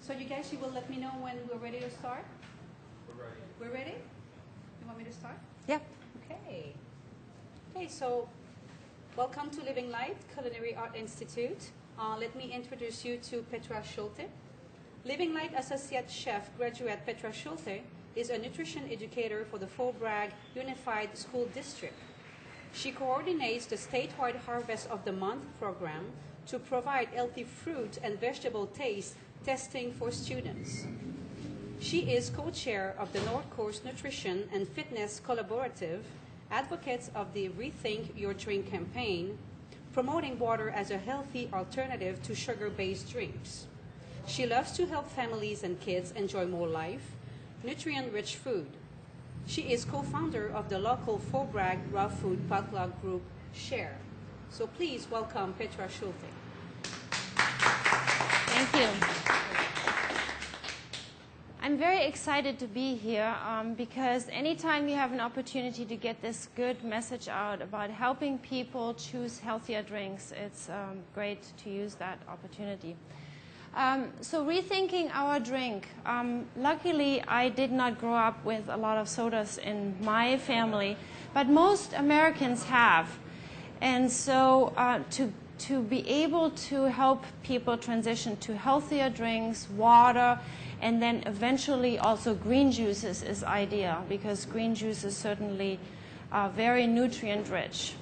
So you guys, you will let me know when we're ready to start? We're ready. We're ready? You want me to start? Yep. Okay. Okay, so welcome to Living Light Culinary Art Institute. Let me introduce you to Petra Schulte. Living Light Associate Chef graduate Petra Schulte is a nutrition educator for the Fort Bragg Unified School District. She coordinates the statewide Harvest of the Month program to provide healthy fruit and vegetable taste testing for students. She is co-chair of the North Coast Nutrition and Fitness Collaborative, advocates of the Rethink Your Drink campaign, promoting water as a healthy alternative to sugar-based drinks. She loves to help families and kids enjoy more life, nutrient-rich food. She is co-founder of the local Fort Bragg Raw Food Potluck group, SHARE. So please welcome Petra Schulte. Thank you. I'm very excited to be here because anytime you have an opportunity to get this good message out about helping people choose healthier drinks, it's great to use that opportunity. So rethinking our drink. Luckily, I did not grow up with a lot of sodas in my family, but most Americans have. And so to be able to help people transition to healthier drinks, water, and then eventually also green juices is ideal because green juice is certainly very nutrient rich.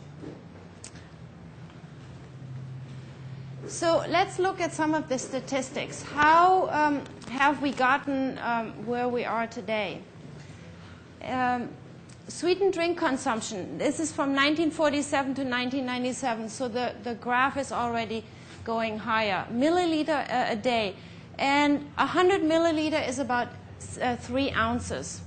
So let's look at some of the statistics. How have we gotten where we are today? Sweetened drink consumption. This is from 1947 to 1997, so the graph is already going higher. Milliliter a day. And 100 milliliter is about 3 ounces.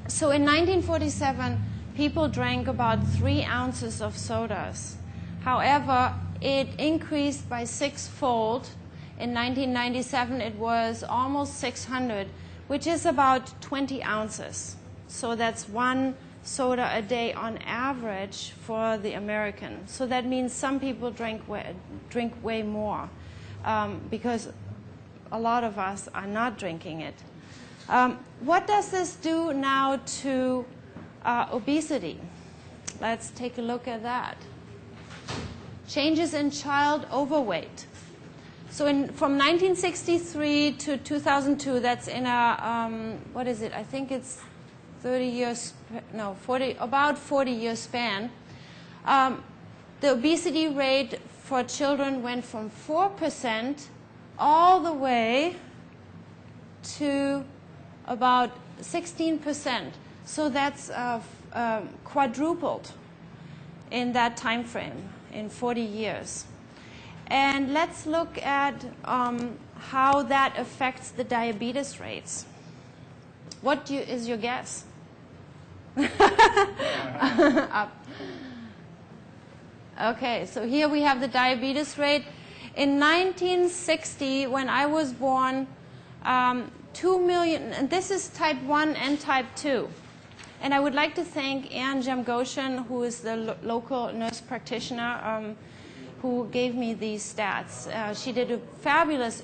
So in 1947, people drank about 3 ounces of sodas. However, it increased by 6-fold. In 1997, it was almost 600, which is about 20 ounces. So that's 1 soda a day on average for the American. So that means some people drink way more because a lot of us are not drinking it. What does this do now to obesity? Let's take a look at that. Changes in child overweight. So from 1963 to 2002, that's in a, what is it? I think it's 30 years, no, 40, about 40-year span. The obesity rate for children went from 4% all the way to about 16%. So that's quadrupled in that time frame, in 40 years. And let's look at how that affects the diabetes rates. What is your guess? Up. Okay, so here we have the diabetes rate. In 1960, when I was born, 2 million, and this is type 1 and type 2. And I would like to thank Ann Jamgoshen, who is the local nurse practitioner, who gave me these stats. She did a fabulous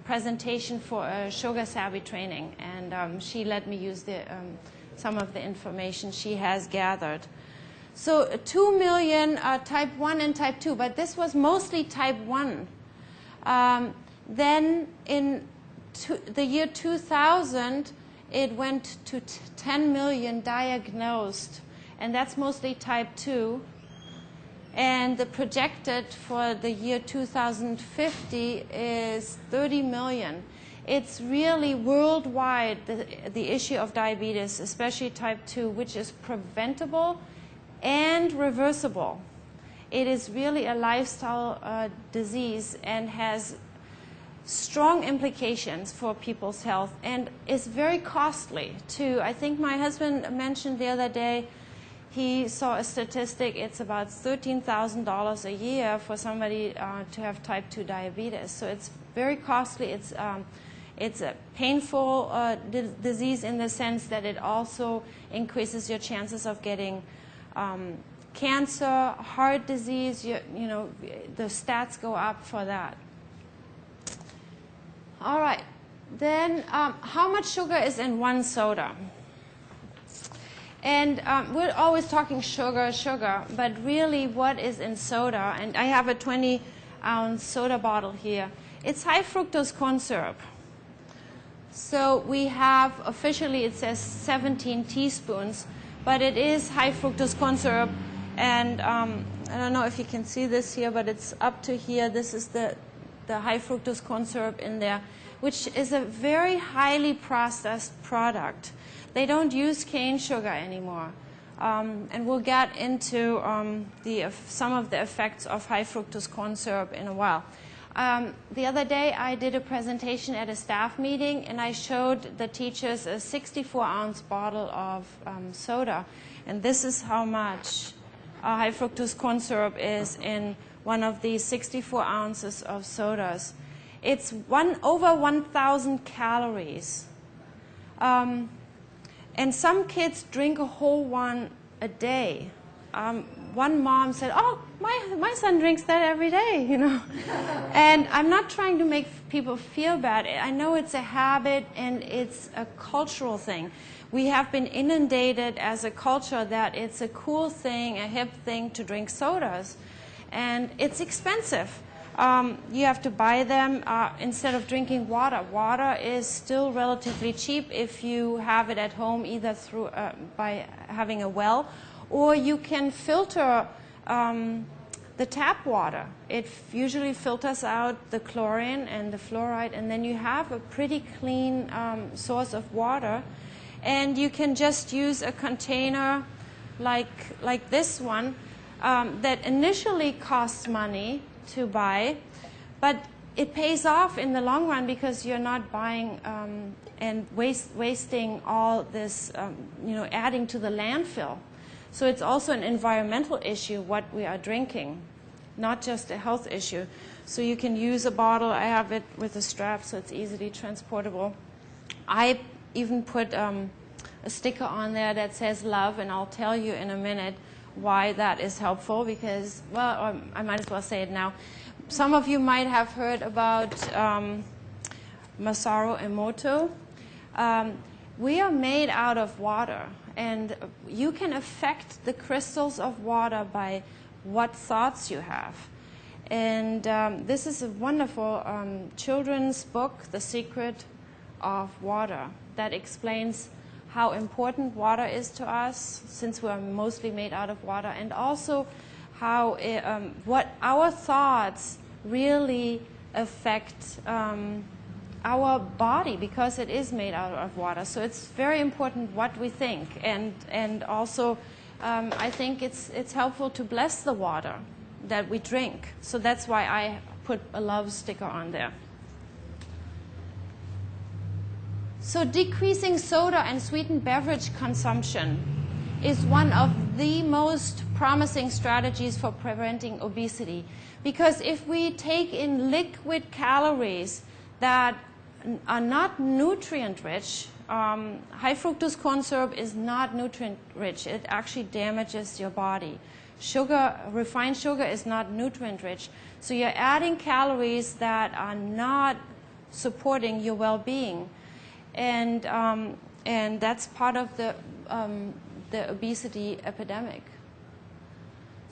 presentation for a sugar savvy training, and she let me use some of the information she has gathered. So 2 million type 1 and type 2, but this was mostly type 1. Then in the year 2000, it went to 10 million diagnosed, and that's mostly type 2. And the projected for the year 2050 is 30 million. It's really worldwide the issue of diabetes, especially type 2, which is preventable and reversible. It is really a lifestyle disease and has strong implications for people's health and is very costly too. I think my husband mentioned the other day, he saw a statistic, it's about $13,000 a year for somebody to have type 2 diabetes. So it's very costly. It's a painful disease in the sense that it also increases your chances of getting cancer, heart disease. You know, the stats go up for that. All right. Then how much sugar is in one soda? And we're always talking sugar, sugar, but really what is in soda? And I have a 20-ounce soda bottle here. It's high fructose corn syrup. So we have, officially it says 17 teaspoons, but it is high fructose corn syrup. And I don't know if you can see this here, but it's up to here. This is the high fructose corn syrup in there, which is a very highly processed product. They don't use cane sugar anymore. And we'll get into some of the effects of high fructose corn syrup in a while. The other day I did a presentation at a staff meeting, and I showed the teachers a 64-ounce bottle of soda. And this is how much high fructose corn syrup is in one of these 64 ounces of sodas. It's over 1,000 calories. And some kids drink a whole one a day. One mom said, "Oh, my son drinks that every day, you know." And I'm not trying to make people feel bad. I know it's a habit and it's a cultural thing. We have been inundated as a culture that it's a cool thing, a hip thing to drink sodas. And it's expensive. You have to buy them instead of drinking water. Water is still relatively cheap if you have it at home, either through by having a well, or you can filter the tap water. It usually filters out the chlorine and the fluoride, and then you have a pretty clean source of water. And you can just use a container like this one that initially costs money to buy, but it pays off in the long run because you're not buying and wasting all this, adding to the landfill. So it's also an environmental issue what we are drinking, not just a health issue. So you can use a bottle. I have it with a strap, so it's easily transportable. I even put a sticker on there that says love, and I'll tell you in a minute why that is helpful, because, well, I might as well say it now. Some of you might have heard about Masaru Emoto. We are made out of water, and you can affect the crystals of water by what thoughts you have. And this is a wonderful children's book, The Secret of Water, that explains how important water is to us, since we are mostly made out of water, and also how what our thoughts really affect our body, because it is made out of water. So it's very important what we think, and also I think it's helpful to bless the water that we drink. So that's why I put a love sticker on there. So decreasing soda and sweetened beverage consumption is one of the most promising strategies for preventing obesity. Because if we take in liquid calories that are not nutrient-rich, high fructose corn syrup is not nutrient-rich. It actually damages your body. Sugar, refined sugar, is not nutrient-rich. So you're adding calories that are not supporting your well-being. And that's part of the obesity epidemic.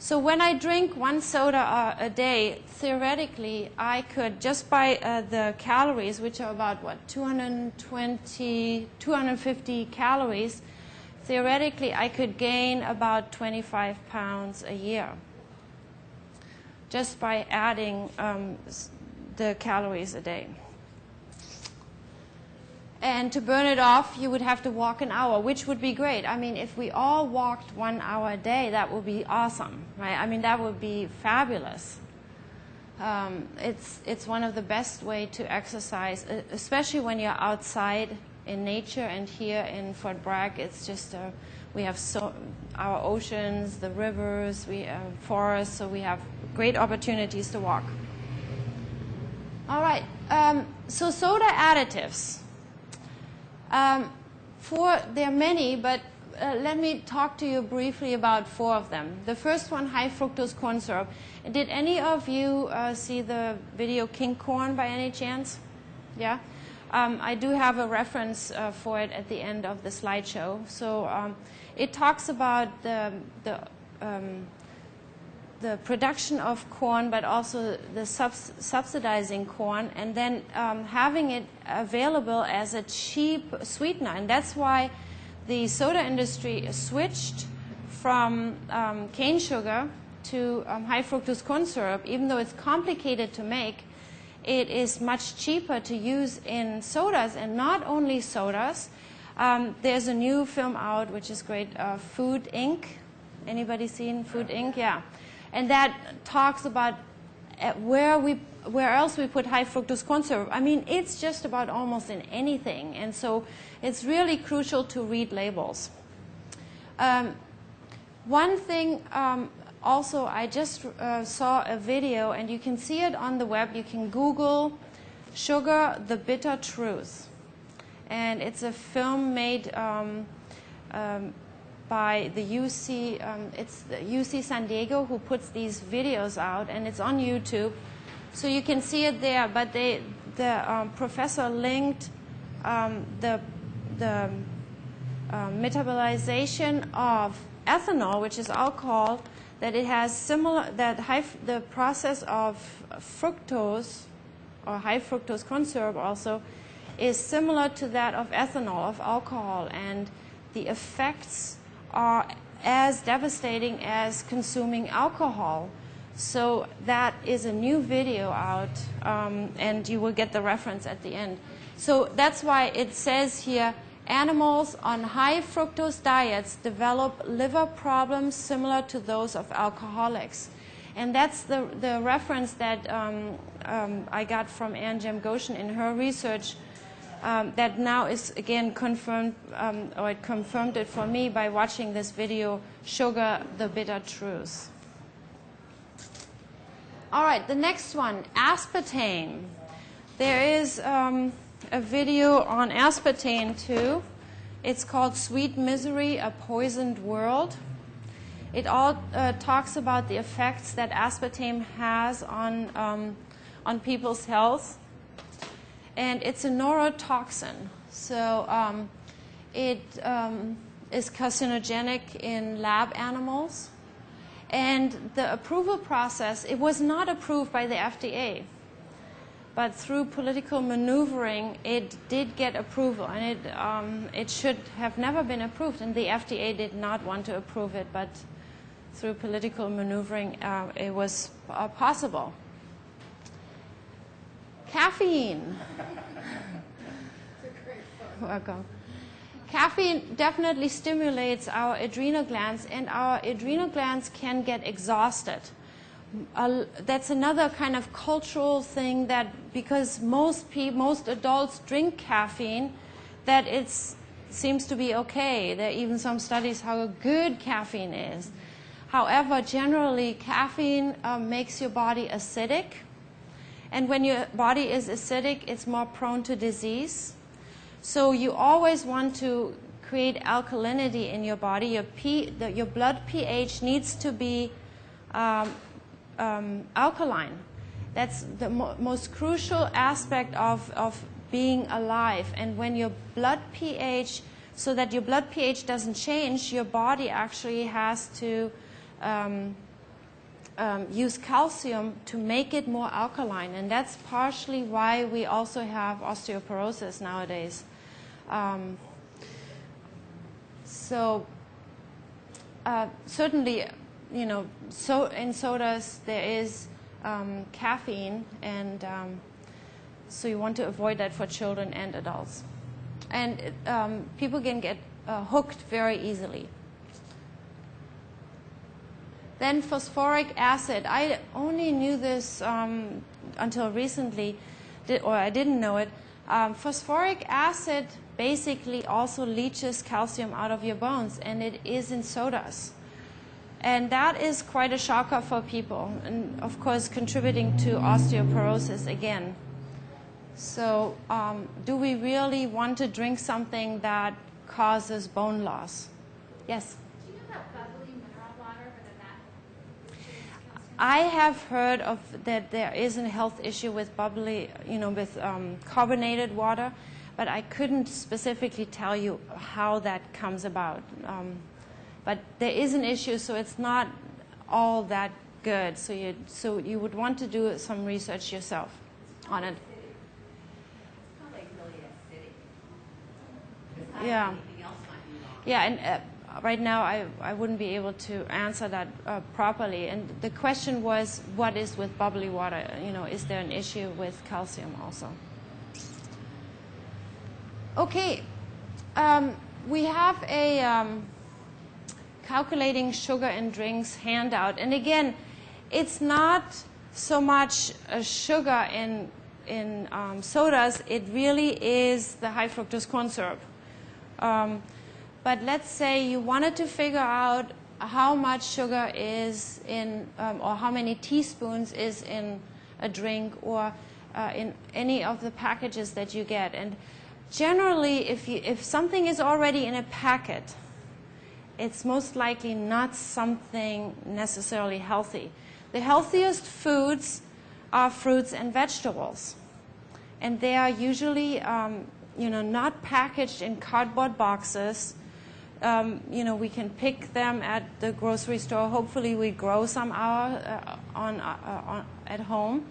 So when I drink one soda a day, theoretically, I could, just by the calories, which are about, 250 calories, theoretically, I could gain about 25 pounds a year, just by adding the calories a day. And to burn it off, you would have to walk an hour, which would be great. I mean, if we all walked 1 hour a day, that would be awesome, right? I mean, that would be fabulous. It's one of the best ways to exercise, especially when you're outside in nature. And here in Fort Bragg, it's just we have our oceans, the rivers, we have forests, so we have great opportunities to walk. All right. So soda additives. There are many, but let me talk to you briefly about 4 of them. The first one, high fructose corn syrup. Did any of you see the video King Corn by any chance? Yeah? I do have a reference for it at the end of the slideshow. So it talks about the production of corn, but also the subsidizing corn, and then having it available as a cheap sweetener. And that's why the soda industry switched from cane sugar to high fructose corn syrup. Even though it's complicated to make, it is much cheaper to use in sodas, and not only sodas. There's a new film out, which is great, Food Inc. Anybody seen Food Inc.? Yeah. And that talks about where else we put high fructose corn syrup. I mean, it's just about almost in anything. And so it's really crucial to read labels. One thing also, I just saw a video, and you can see it on the web. You can Google Sugar, the Bitter Truth. And it's a film made by the UC, it's the UC San Diego who puts these videos out, and it's on YouTube. So you can see it there, but the professor linked the metabolization of ethanol, which is alcohol, that it has similar, the process of fructose, or high fructose corn syrup also, is similar to that of ethanol, of alcohol, and the effects are as devastating as consuming alcohol. So that is a new video out, and you will get the reference at the end. So that's why it says here, animals on high fructose diets develop liver problems similar to those of alcoholics. And that's the reference that I got from Anne Goshen in her research, that now is again confirmed, or it confirmed it for me by watching this video, Sugar, the Bitter Truth. All right, the next one, aspartame. There is a video on aspartame too. It's called Sweet Misery, A Poisoned World. It all talks about the effects that aspartame has on people's health. And it's a neurotoxin. So it is carcinogenic in lab animals. And the approval process, it was not approved by the FDA. But through political maneuvering, it did get approval. And it should have never been approved. And the FDA did not want to approve it. But through political maneuvering, it was possible. Caffeine. Welcome. Caffeine definitely stimulates our adrenal glands, and our adrenal glands can get exhausted. That's another kind of cultural thing, that because most adults drink caffeine, that it seems to be okay. There are even some studies how good caffeine is. However, generally, caffeine makes your body acidic. And when your body is acidic, it's more prone to disease. So you always want to create alkalinity in your body. Your blood pH needs to be alkaline. That's the most crucial aspect of being alive. And when your blood pH, so that your blood pH doesn't change, your body actually has to use calcium to make it more alkaline, and that's partially why we also have osteoporosis nowadays. Certainly, you know, so in sodas there is caffeine, and so you want to avoid that for children and adults. And people can get hooked very easily. Then phosphoric acid. I only knew this until recently, or I didn't know it. Phosphoric acid basically also leaches calcium out of your bones, and it is in sodas. And that is quite a shocker for people, and of course contributing to osteoporosis again. So do we really want to drink something that causes bone loss? Yes? I have heard of that there is a health issue with bubbly, with carbonated water, but I couldn't specifically tell you how that comes about. But there is an issue, so it's not all that good. So you would want to do some research yourself on it. It's probably really acidic. Yeah. Anything else might be wrong. Yeah, and right now I wouldn't be able to answer that properly. And the question was, what is with bubbly water? Is there an issue with calcium also? Okay, we have a calculating sugar in drinks handout. And again, it's not so much sugar in sodas. It really is the high fructose corn syrup. But let's say you wanted to figure out how much sugar is in, or how many teaspoons is in a drink or in any of the packages that you get. And generally, if something is already in a packet, it's most likely not something necessarily healthy. The healthiest foods are fruits and vegetables. And they are usually not packaged in cardboard boxes. We can pick them at the grocery store. Hopefully we grow some at home.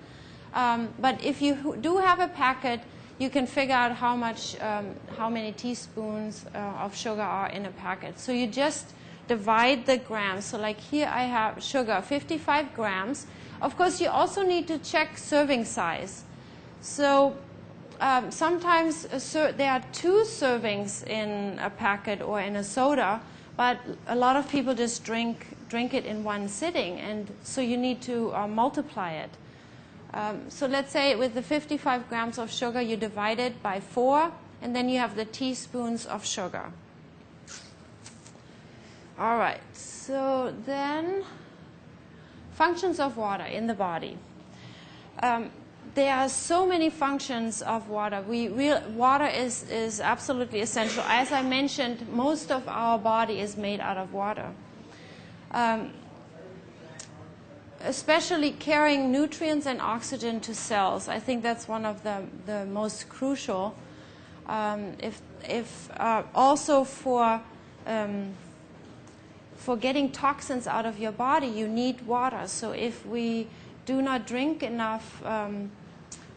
But if you do have a packet, you can figure out how many teaspoons of sugar are in a packet. So you just divide the grams. So like here I have sugar, 55 grams. Of course, you also need to check serving size. So sometimes there are 2 servings in a packet or in a soda, but a lot of people just drink it in one sitting, and so you need to multiply it. So let's say with the 55 grams of sugar, you divide it by 4, and then you have the teaspoons of sugar. All right, so then functions of water in the body. There are so many functions of water. Water is absolutely essential. As I mentioned, most of our body is made out of water. Especially carrying nutrients and oxygen to cells. I think that's one of the most crucial. Also for getting toxins out of your body, you need water. So if we do not drink enough,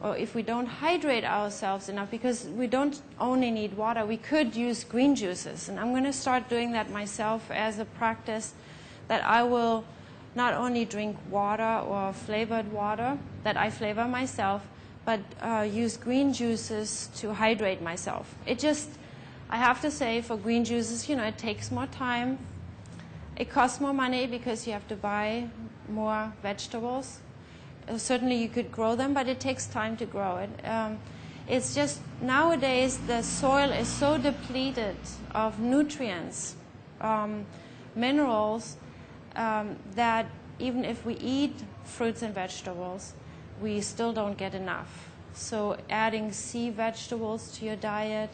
or if we don't hydrate ourselves enough, because we don't only need water, we could use green juices. And I'm going to start doing that myself as a practice, that I will not only drink water or flavored water that I flavor myself, but use green juices to hydrate myself. I have to say, for green juices, it takes more time. It costs more money because you have to buy more vegetables. Certainly you could grow them, but it takes time to grow it. It's just nowadays the soil is so depleted of nutrients, minerals, that even if we eat fruits and vegetables, we still don't get enough. So adding sea vegetables to your diet,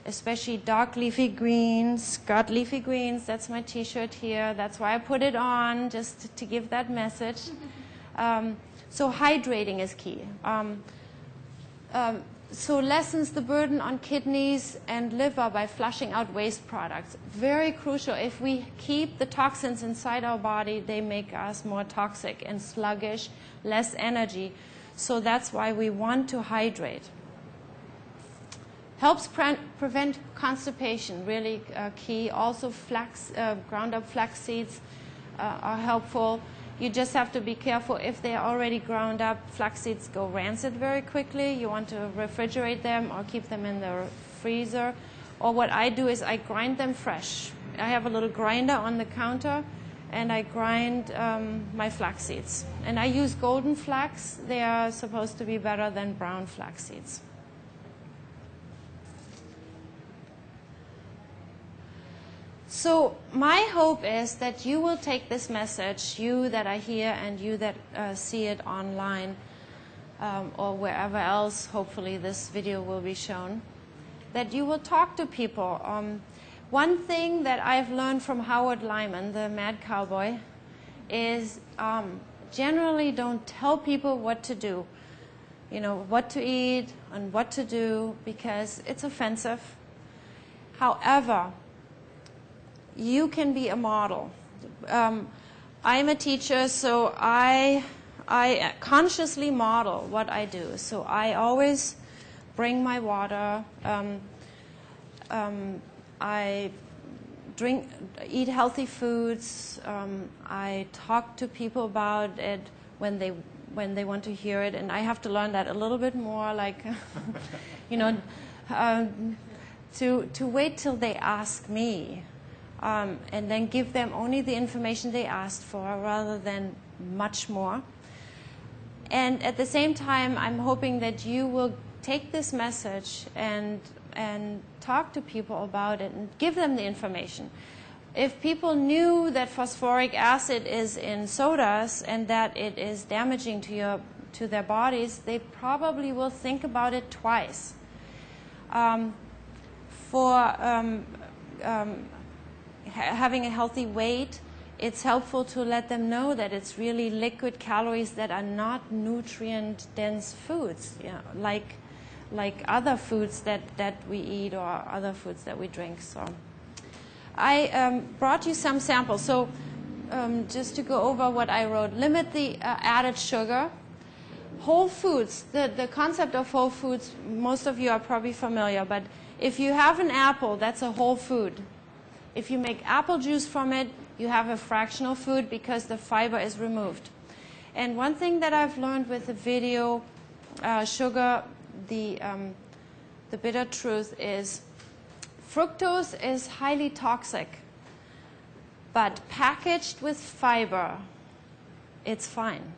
especially dark leafy greens, got leafy greens, that's my t-shirt here, that's why I put it on, just to give that message. So hydrating is key. So lessens the burden on kidneys and liver by flushing out waste products. Very crucial. If we keep the toxins inside our body, they make us more toxic and sluggish, less energy. So that's why we want to hydrate. Helps prevent constipation, really key. Also ground up flax seeds are helpful. You just have to be careful. If they are already ground up, flax seeds go rancid very quickly. You want to refrigerate them or keep them in the freezer. Or what I do is I grind them fresh. I have a little grinder on the counter, and I grind my flax seeds. And I use golden flax. They are supposed to be better than brown flax seeds. So my hope is that you will take this message, you that are here and you that see it online or wherever else, hopefully this video will be shown, that you will talk to people. One thing that I've learned from Howard Lyman, the mad cowboy, is generally don't tell people what to do, you know, what to eat and what to do, because it's offensive. However, you can be a model. I'm a teacher, so I consciously model what I do. So I always bring my water. I eat healthy foods. I talk to people about it when they want to hear it, and I have to learn that a little bit more. Like, you know, to wait till they ask me, and then give them only the information they asked for, rather than much more. And at the same time, I'm hoping that you will take this message and talk to people about it and give them the information. If people knew that phosphoric acid is in sodas and that it is damaging to their bodies, they probably will think about it twice. Having a healthy weight, it's helpful to let them know that it's really liquid calories that are not nutrient-dense foods, you know, like other foods that we eat or other foods that we drink. So I brought you some samples. So just to go over what I wrote, limit the added sugar. Whole foods, the concept of whole foods, most of you are probably familiar, but if you have an apple, that's a whole food. If you make apple juice from it, you have a fractional food because the fiber is removed. And one thing that I've learned with the video, sugar, the bitter truth is fructose is highly toxic, but packaged with fiber, it's fine.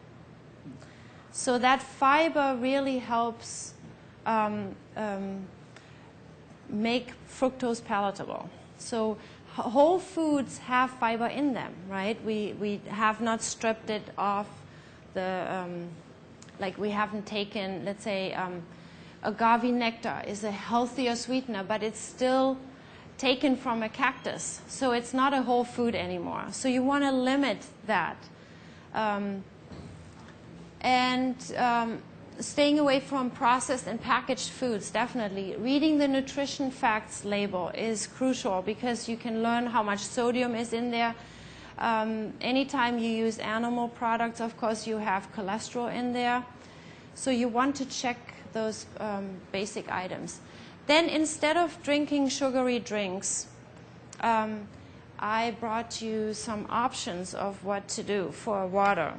So that fiber really helps make fructose palatable. So whole foods have fiber in them, right? We have not stripped it off the, like we haven't taken, let's say, agave nectar is a healthier sweetener, but it's still taken from a cactus. So it's not a whole food anymore. So you want to limit that. Staying away from processed and packaged foods, definitely. Reading the nutrition facts label is crucial because you can learn how much sodium is in there. Anytime you use animal products, of course, you have cholesterol in there. So you want to check those basic items. Then instead of drinking sugary drinks, I brought you some options of what to do for water.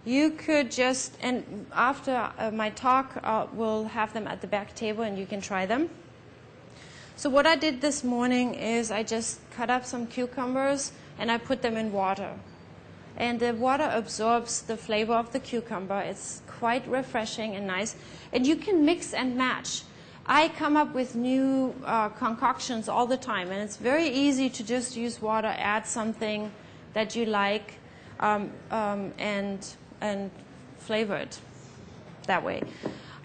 You could just, and after my talk, we'll have them at the back table and you can try them. So what I did this morning is I just cut up some cucumbers and I put them in water. And the water absorbs the flavor of the cucumber. It's quite refreshing and nice. And you can mix and match. I come up with new concoctions all the time, and it's very easy to just use water, add something that you like, and flavor it that way.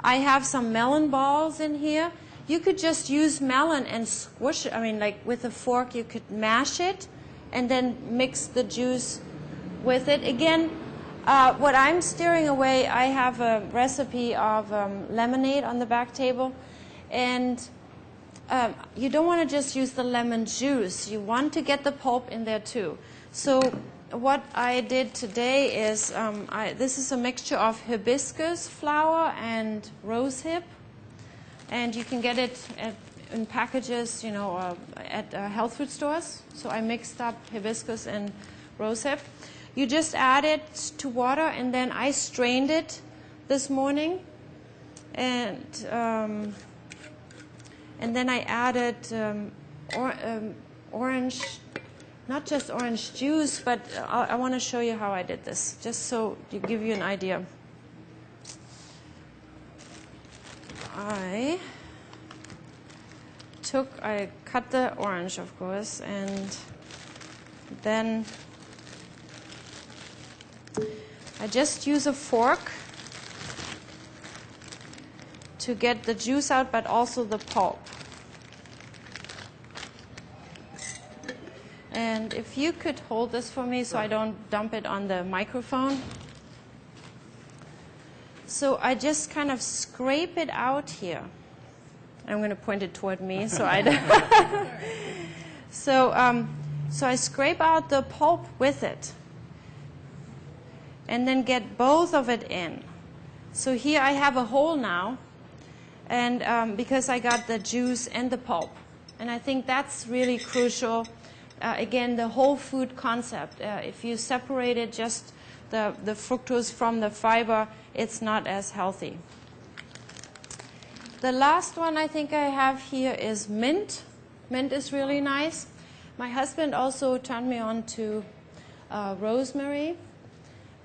I have some melon balls in here. You could just use melon and squish it. I mean, like with a fork, you could mash it and then mix the juice with it. Again, what I'm steering away, I have a recipe of lemonade on the back table. And you don't want to just use the lemon juice. You want to get the pulp in there too. So what I did today is, this is a mixture of hibiscus flower and rosehip. And you can get it in packages, you know, at health food stores. So I mixed up hibiscus and rosehip. You just add it to water, and then I strained it this morning. And then I added orange, not just orange juice, but I want to show you how I did this, just so to give you an idea. I cut the orange, of course, and then I just use a fork to get the juice out, but also the pulp. And if you could hold this for me so I don't dump it on the microphone. So I just kind of scrape it out here. I'm going to point it toward me so I don't. So I scrape out the pulp with it and then get both of it in. So here I have a hole now, and because I got the juice and the pulp. And I think that's really crucial. Again, the whole food concept. If you separated just the fructose from the fiber, it's not as healthy. The last one I think I have here is mint. Mint is really nice. My husband also turned me on to rosemary.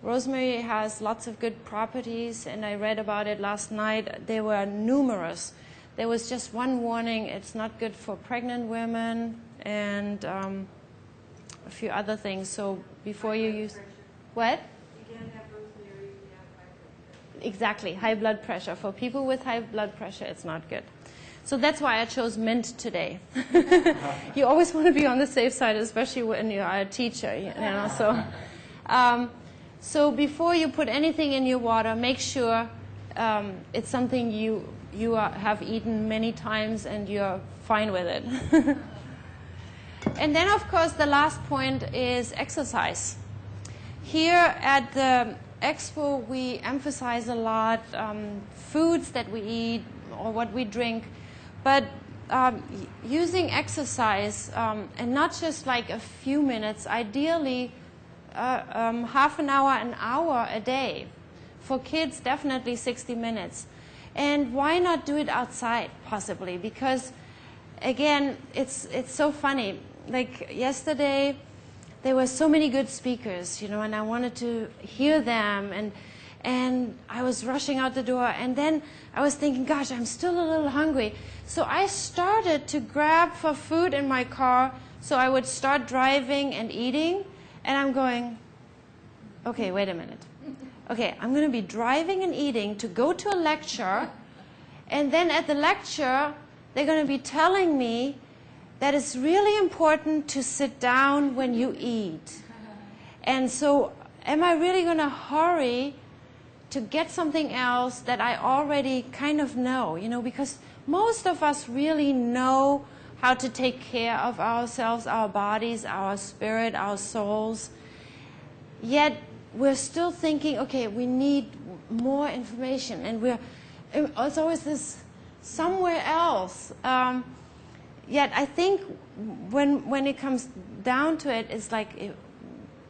Rosemary has lots of good properties, and I read about it last night. They were numerous. There was just one warning: it's not good for pregnant women, and a few other things. So before you use... What? You can't have rosemary if you have high blood pressure. Exactly, high blood pressure. For people with high blood pressure, it's not good. So that's why I chose mint today. You always want to be on the safe side, especially when you are a teacher. You know, so before you put anything in your water, make sure it's something you have eaten many times and you're fine with it. And then, of course, the last point is exercise. Here at the Expo, we emphasize a lot foods that we eat or what we drink, but using exercise, and not just like a few minutes, ideally half an hour a day. For kids, definitely 60 minutes. And why not do it outside, possibly? Because, again, it's so funny. Like yesterday, there were so many good speakers, you know, and I wanted to hear them, and I was rushing out the door, and then I was thinking, gosh, I'm still a little hungry. So I started to grab for food in my car, so I would start driving and eating, and I'm going, okay, wait a minute. Okay, I'm going to be driving and eating to go to a lecture, and then at the lecture, they're going to be telling me that it's really important to sit down when you eat. And so am I really going to hurry to get something else that I already kind of know? You know, because most of us really know how to take care of ourselves, our bodies, our spirit, our souls. Yet we're still thinking, okay, we need more information. And it's always this somewhere else. Yet I think when it comes down to it, it's like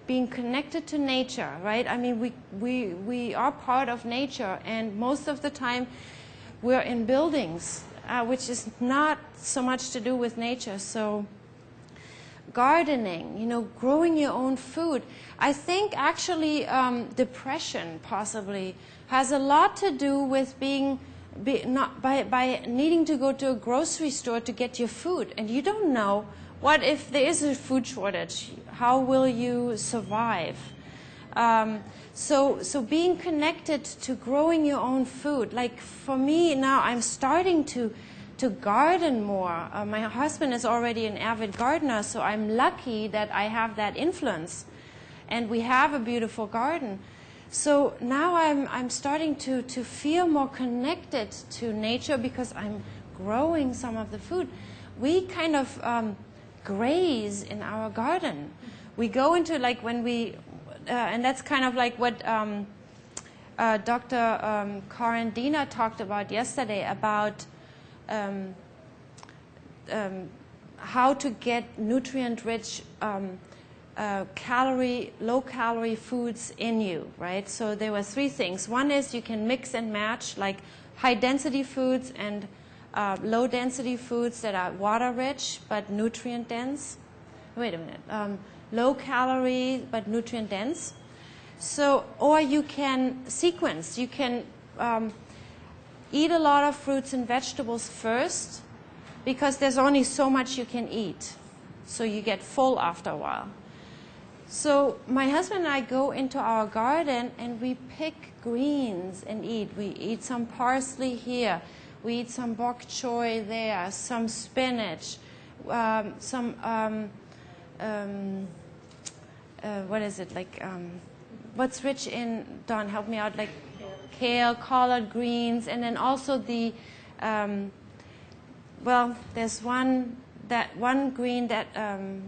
being connected to nature, right? I mean, we are part of nature, and most of the time we're in buildings, which is not so much to do with nature. So gardening, you know, growing your own food. I think actually depression possibly has a lot to do with not by needing to go to a grocery store to get your food, and you don't know what if there is a food shortage. How will you survive? So being connected to growing your own food. Like for me now, I'm starting to garden more. My husband is already an avid gardener, so I'm lucky that I have that influence, and we have a beautiful garden. So now I'm starting to feel more connected to nature because I'm growing some of the food. We kind of graze in our garden. We go into, like, when we, and that's kind of like what Dr. Karen Dina talked about yesterday about how to get nutrient-rich low-calorie foods in you, right? So there were three things. One is you can mix and match, like high-density foods and low-density foods that are water-rich but nutrient-dense. Wait a minute. Low-calorie but nutrient-dense. So, or you can sequence. You can eat a lot of fruits and vegetables first, because there's only so much you can eat. So you get full after a while. So my husband and I go into our garden and we pick greens and eat. We eat some parsley here. We eat some bok choy there, some spinach, some what is it, like, what's rich in, Don, help me out, like kale, collard greens, and then also the, well, there's one green that,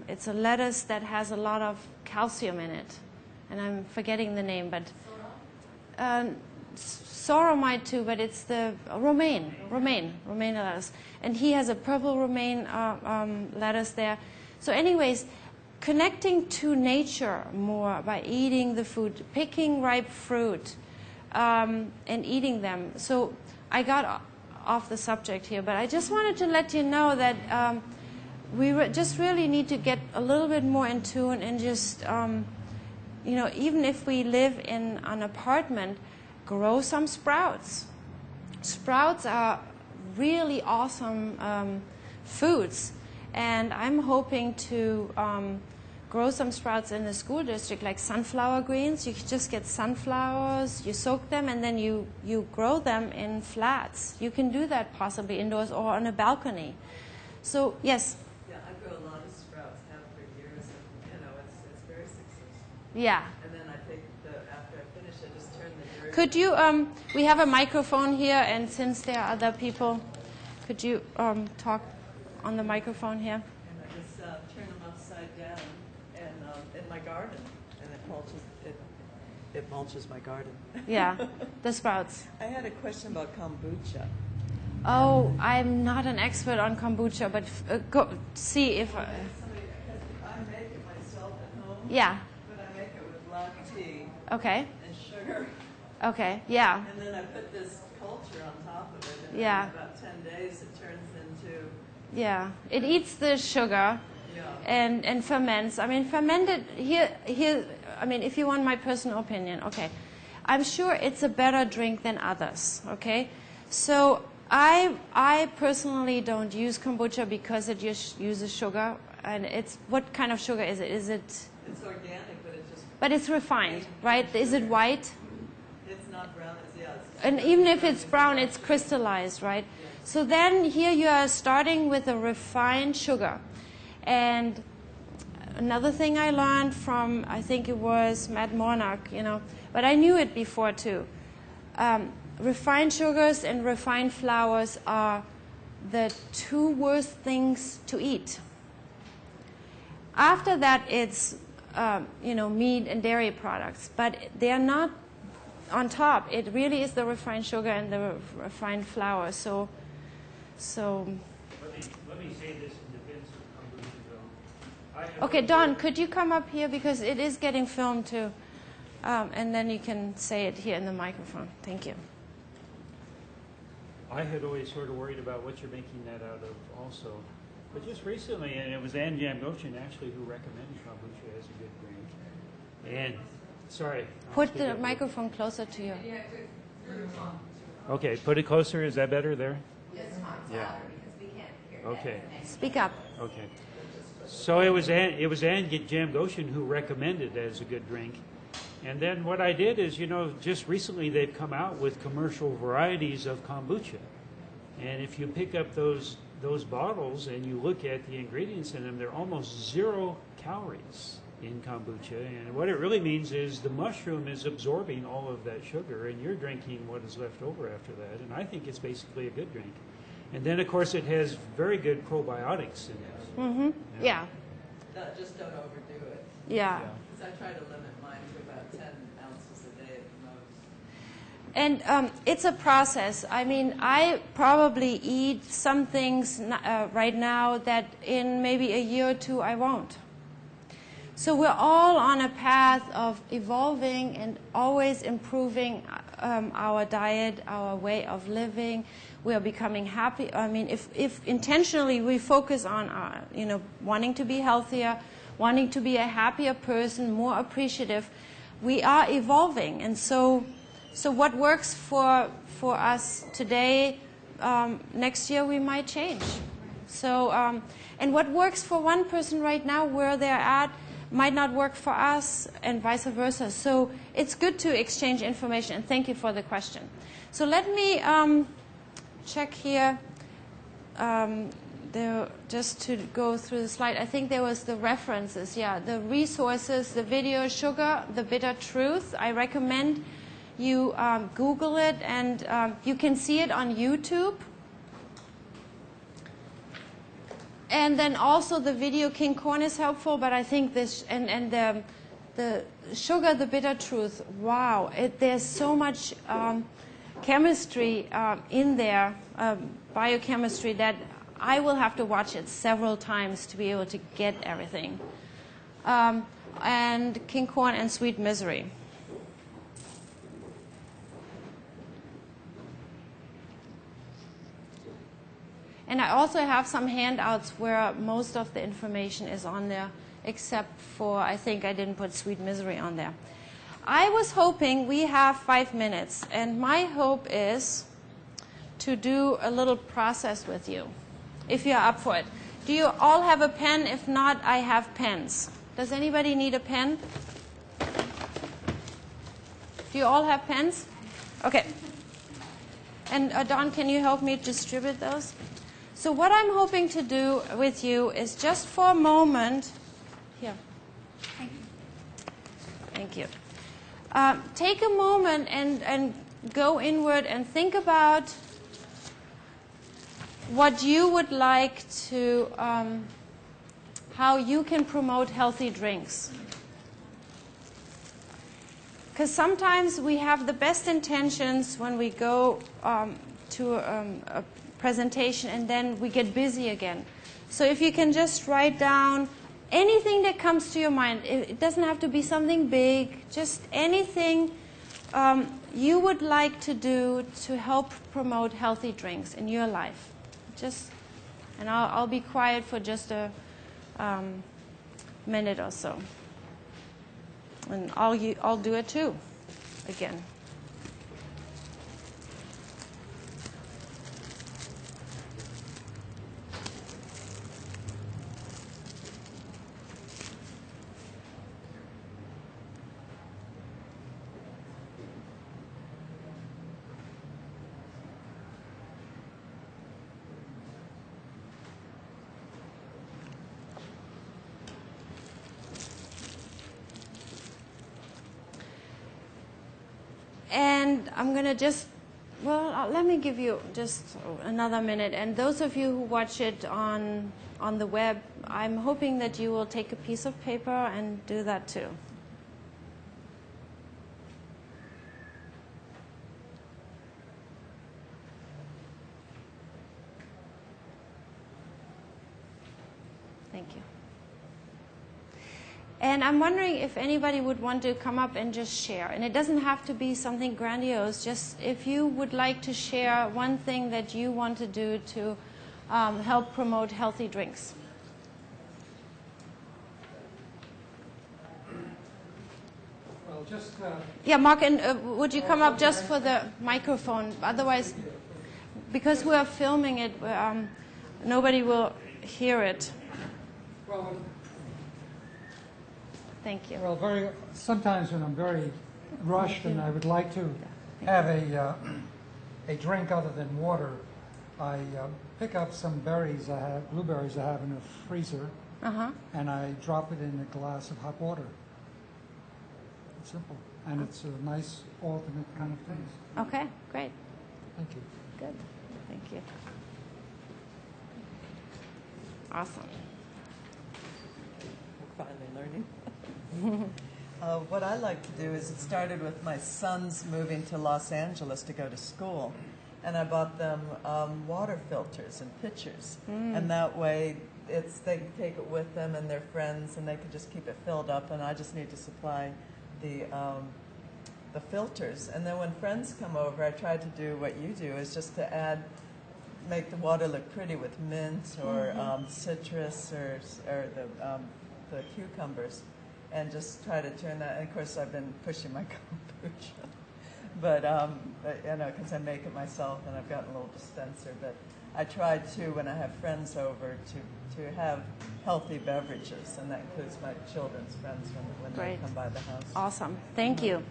it's a lettuce that has a lot of calcium in it, and I'm forgetting the name, but sorrel might too, but it's the romaine lettuce, and he has a purple romaine lettuce there. So anyways, connecting to nature more by eating the food, picking ripe fruit, and eating them. So I got off the subject here, but I just wanted to let you know that we just really need to get a little bit more in tune and just, you know, even if we live in an apartment, grow some sprouts. Sprouts are really awesome foods, and I'm hoping to grow some sprouts in the school district, like sunflower greens. You just get sunflowers, you soak them, and then you grow them in flats. You can do that possibly indoors or on a balcony. So, yes? Yeah, I grow a lot of sprouts, have for years, and you know, it's very successful. Yeah. And then I take after I finish, I just turn the dirt. Could you, we have a microphone here, and since there are other people, could you talk on the microphone here? And I just turn them upside down and in my garden, and it mulches my garden. Yeah, the sprouts. I had a question about kombucha. Oh, I'm not an expert on kombucha, but go see if... Somebody, I make it myself at home. Yeah. But I make it with black tea Okay. and sugar. Okay, yeah. And then I put this culture on top of it, and Yeah. in about 10 days it turns into... Yeah, it eats the sugar Yeah. and ferments. I mean, fermented, here, I mean, if you want my personal opinion, okay. I'm sure it's a better drink than others, okay? So I personally don't use kombucha because it uses sugar. And it's, what kind of sugar is it? Is it... It's organic, but it just... But it's refined, right? Is it white? It's not brown, it's, yeah. And even if it's brown, it's crystallized, right? So then here you are starting with a refined sugar. And another thing I learned from, I think it was Matt Monarch, you know, but I knew it before too. Refined sugars and refined flours are the two worst things to eat. After that, it's, you know, meat and dairy products, but they're not on top. It really is the refined sugar and the refined flour. So let me say this in defense of kombucha. okay, Don, could you come up here because it is getting filmed too, and then you can say it here in the microphone. Thank you. I had always sort of worried about what you're making that out of also. But just recently, and it was Ann Jamgoshen actually who recommended kombucha as a good drink. And, sorry. Put the microphone closer to you. Okay, put it closer. Is that better there? Yes, it's Yeah. louder because we can't hear that. Okay. Speak up. Okay. So it was Ann Jamgoshen who recommended it as a good drink. And then what I did is, you know, just recently they've come out with commercial varieties of kombucha. And if you pick up those bottles and you look at the ingredients in them, they're almost 0 calories in kombucha. And what it really means is the mushroom is absorbing all of that sugar and you're drinking what is left over after that. And I think it's basically a good drink. And then, of course, it has very good probiotics in it. Mm-hmm. Yeah. No, just don't overdo it. Yeah. Because I try to limit mine to about 10 ounces a day at the most. And it's a process. I mean, I probably eat some things right now that in maybe a year or two I won't. So we're all on a path of evolving and always improving our diet, our way of living. We are becoming happy. I mean, if intentionally we focus on, you know, wanting to be healthier, wanting to be a happier person, more appreciative, we are evolving. And so what works for us today, next year we might change. So, and what works for one person right now where they're at might not work for us and vice versa. So it's good to exchange information, and thank you for the question. So let me check here. just to go through the slide, I think there was the references, yeah, the resources, the video Sugar, the Bitter Truth. I recommend you Google it, and you can see it on YouTube. And then also the video King Corn is helpful, but I think this, and the Sugar, the Bitter Truth, wow, there's so much chemistry in there, biochemistry, that I will have to watch it several times to be able to get everything. And King Corn and Sweet Misery. And I also have some handouts where most of the information is on there, except for, I think I didn't put Sweet Misery on there. I was hoping, we have 5 minutes, and my hope is to do a little process with you, if you're up for it. Do you all have a pen? If not, I have pens. Does anybody need a pen? Do you all have pens? Okay. And Don, can you help me distribute those? So what I'm hoping to do with you is just for a moment, here. Thank you. Take a moment and go inward and think about what you would like to, how you can promote healthy drinks. Because sometimes we have the best intentions when we go to a presentation, and then we get busy again. So if you can just write down anything that comes to your mind. It doesn't have to be something big, just anything you would like to do to help promote healthy drinks in your life. And I'll be quiet for just a minute or so. And I'll do it too, again. And I'm going to just, let me give you just another minute. And those of you who watch it on the web, I'm hoping that you will take a piece of paper and do that too. Thank you. And I'm wondering if anybody would want to come up and just share. And it doesn't have to be something grandiose. Just if you would like to share one thing that you want to do to help promote healthy drinks. Well, just... Yeah, Mark, and would you come up just for the microphone? Otherwise, because we are filming it, nobody will hear it. Well, thank you. well, sometimes when I'm very rushed and I would like to have a drink other than water, I pick up some blueberries I have in the freezer, and I drop it in a glass of hot water. It's simple, and it's a nice alternate kind of taste. Okay, great. Thank you. Good. Thank you. Awesome. We're finally learning. What I like to do is, it started with my sons moving to Los Angeles to go to school, and I bought them water filters and pitchers, and that way they can take it with them and their friends, and they can just keep it filled up, and I just need to supply the filters. And then when friends come over, I try to do what you do, is just to make the water look pretty with mint or citrus or the cucumbers, and just try to turn that. And of course, I've been pushing my kombucha, but because I make it myself, and I've got a little dispenser. But I try to, when I have friends over, to have healthy beverages, and that includes my children's friends when they come by the house. Awesome. Thank you.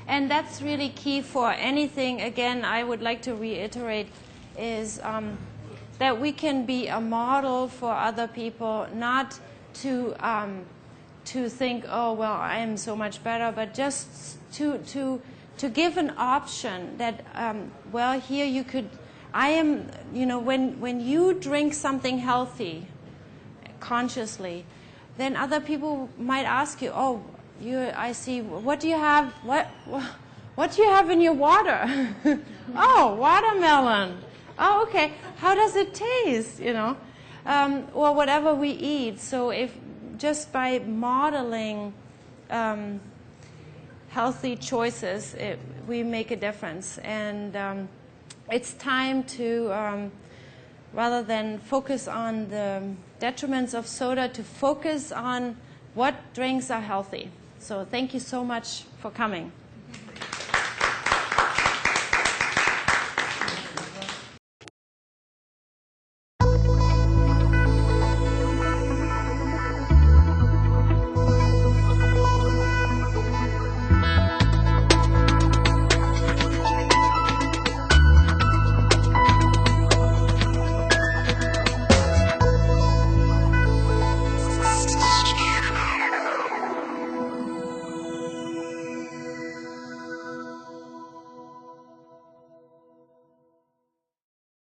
And that's really key for anything. Again, I would like to reiterate is that we can be a model for other people, not to think, oh, well, I am so much better, but just to give an option that, well, here you could, I am, you know, when you drink something healthy consciously, then other people might ask you, oh, I see, what do you have, what do you have in your water? Oh, watermelon. Oh, okay. How does it taste, you know? Or whatever we eat. So if just by modeling healthy choices, we make a difference. And it's time to, rather than focus on the detriments of soda, to focus on what drinks are healthy. So thank you so much for coming.